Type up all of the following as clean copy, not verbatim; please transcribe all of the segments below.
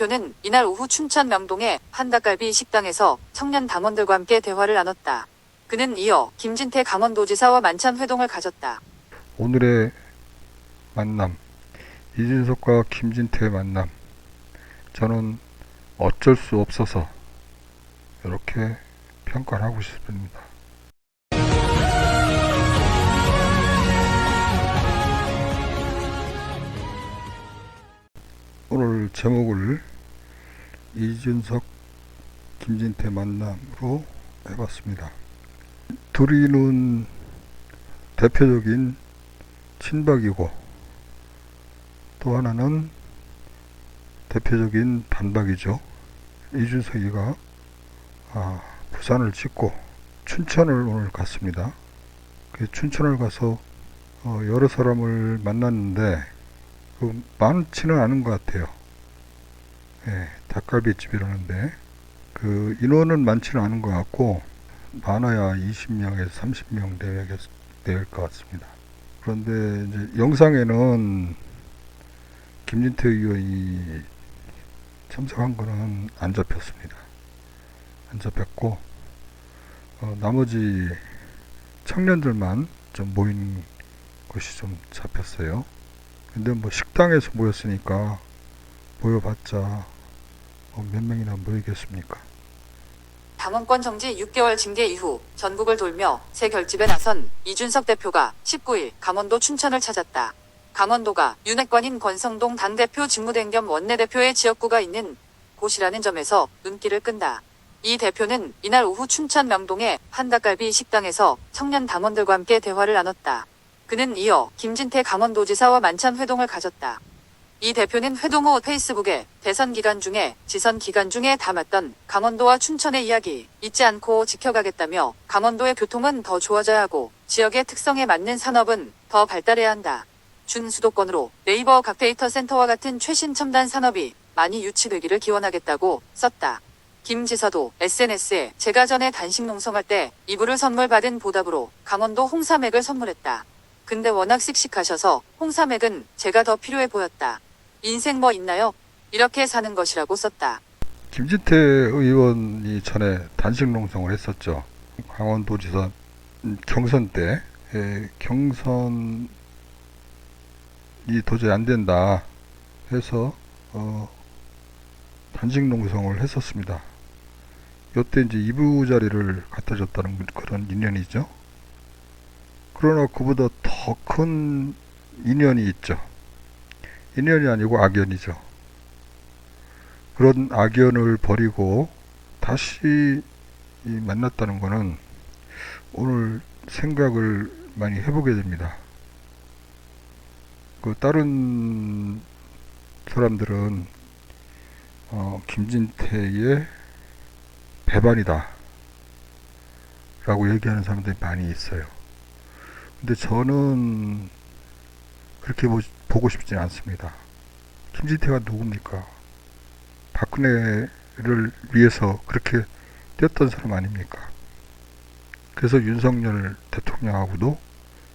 대표는 이날 오후 춘천 명동의 한닭갈비 식당에서 청년 당원들과 함께 대화를 나눴다. 그는 이어 김진태 강원도지사와 만찬 회동을 가졌다. 오늘의 만남, 이준석과 김진태의 만남, 저는 어쩔 수 없어서 이렇게 평가를 하고 싶습니다. 오늘 제목을 이준석, 김진태 만남으로 해봤습니다. 둘이는 대표적인 친박이고 또 하나는 대표적인 반박이죠. 이준석이가 부산을 찍고 춘천을 오늘 갔습니다. 춘천을 가서 여러 사람을 만났는데 많지는 않은 것 같아요. 닭갈비집이라는데 인원은 많지는 않은 것 같고 많아야 20명에서 30명 될 것 같습니다. 그런데 이제 영상에는 김진태 의원이 참석한 거는 안 잡혔습니다. 안 잡혔고 나머지 청년들만 좀 모인 것이 좀 잡혔어요. 근데 식당에서 모였으니까 모여봤자 몇 명이나 모이겠습니까? 당원권 정지 6개월 징계 이후 전국을 돌며 새 결집에 나선 이준석 대표가 19일 강원도 춘천을 찾았다. 강원도가 윤핵관인 권성동 당대표 직무대행 겸 원내대표의 지역구가 있는 곳이라는 점에서 눈길을 끈다. 이 대표는 이날 오후 춘천 명동의 한닭갈비 식당에서 청년 당원들과 함께 대화를 나눴다. 그는 이어 김진태 강원도지사와 만찬 회동을 가졌다. 이 대표는 회동 후 페이스북에 대선 기간 중에 지선 기간 중에 담았던 강원도와 춘천의 이야기 잊지 않고 지켜가겠다며 강원도의 교통은 더 좋아져야 하고 지역의 특성에 맞는 산업은 더 발달해야 한다. 준수도권으로 네이버 각데이터 센터와 같은 최신 첨단 산업이 많이 유치되기를 기원하겠다고 썼다. 김 지사도 SNS에 제가 전에 단식 농성할 때 이불을 선물 받은 보답으로 강원도 홍삼액을 선물했다. 근데 워낙 씩씩하셔서 홍삼액은 제가 더 필요해 보였다. 인생 뭐 있나요? 이렇게 사는 것이라고 썼다. 김진태 의원이 전에 단식 농성을 했었죠. 강원도지사 경선 때 경선이 도저히 안 된다 해서 단식 농성을 했었습니다. 요때 이제 이부자리를 갖다 줬다는 그런 인연이죠. 그러나 그보다 더 큰 인연이 있죠. 인연이 아니고 악연이죠. 그런 악연을 버리고 다시 만났다는 것은 오늘 생각을 많이 해보게 됩니다. 다른 사람들은 김진태의 배반이다 라고 얘기하는 사람들이 많이 있어요. 근데 저는 그렇게 보고 싶지 않습니다. 김진태가 누굽니까? 박근혜를 위해서 그렇게 뛰었던 사람 아닙니까? 그래서 윤석열 대통령하고도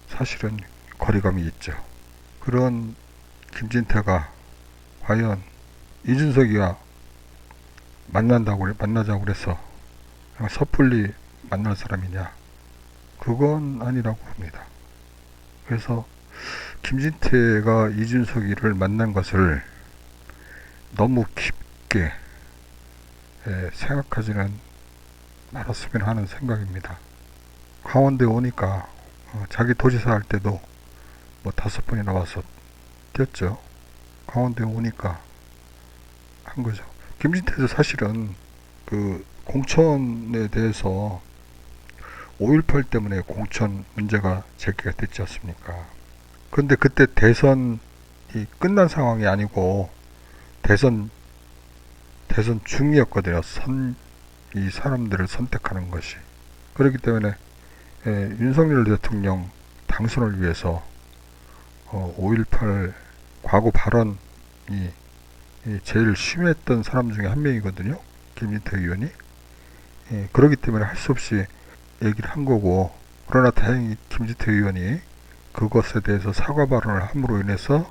사실은 거리감이 있죠. 그런 김진태가 과연 이준석이와 만나자고 그래서 섣불리 만날 사람이냐? 그건 아니라고 봅니다. 그래서 김진태가 이준석이를 만난 것을 너무 깊게 생각하지는 말았으면 하는 생각입니다. 강원도에 오니까 자기 도지사 할 때도 5번이나 와서 뛰었죠. 강원도에 오니까 한 거죠. 김진태도 사실은 공천에 대해서 5.18 때문에 공천 문제가 제기가 됐지 않습니까? 그런데 그때 대선이 끝난 상황이 아니고 대선 중이었거든요. 이 사람들을 선택하는 것이. 그렇기 때문에 윤석열 대통령 당선을 위해서 5.18 과거 발언이 제일 심했던 사람 중에 한 명이거든요. 김진태 의원이. 그렇기 때문에 할 수 없이 얘기를 한 거고, 그러나 다행히 김진태 의원이 그것에 대해서 사과 발언을 함으로 인해서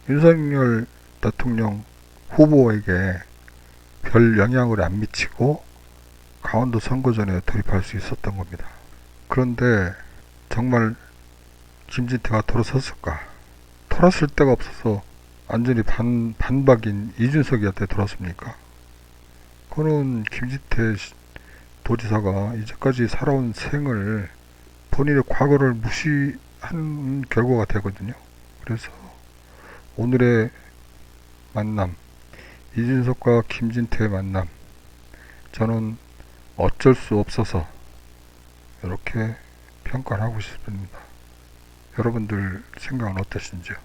윤석열 대통령 후보에게 별 영향을 안 미치고 강원도 선거전에 돌입할 수 있었던 겁니다. 그런데 정말 김진태가 돌아섰을까? 돌았을 데가 없어서 완전히 반박인 이준석이한테 돌았습니까? 그거는 김진태 도지사가 이제까지 살아온 생을 본인의 과거를 무시한 결과가 되거든요. 그래서 오늘의 만남, 이준석과 김진태의 만남, 저는 어쩔 수 없어서 이렇게 평가를 하고 싶습니다. 여러분들 생각은 어떠신지요?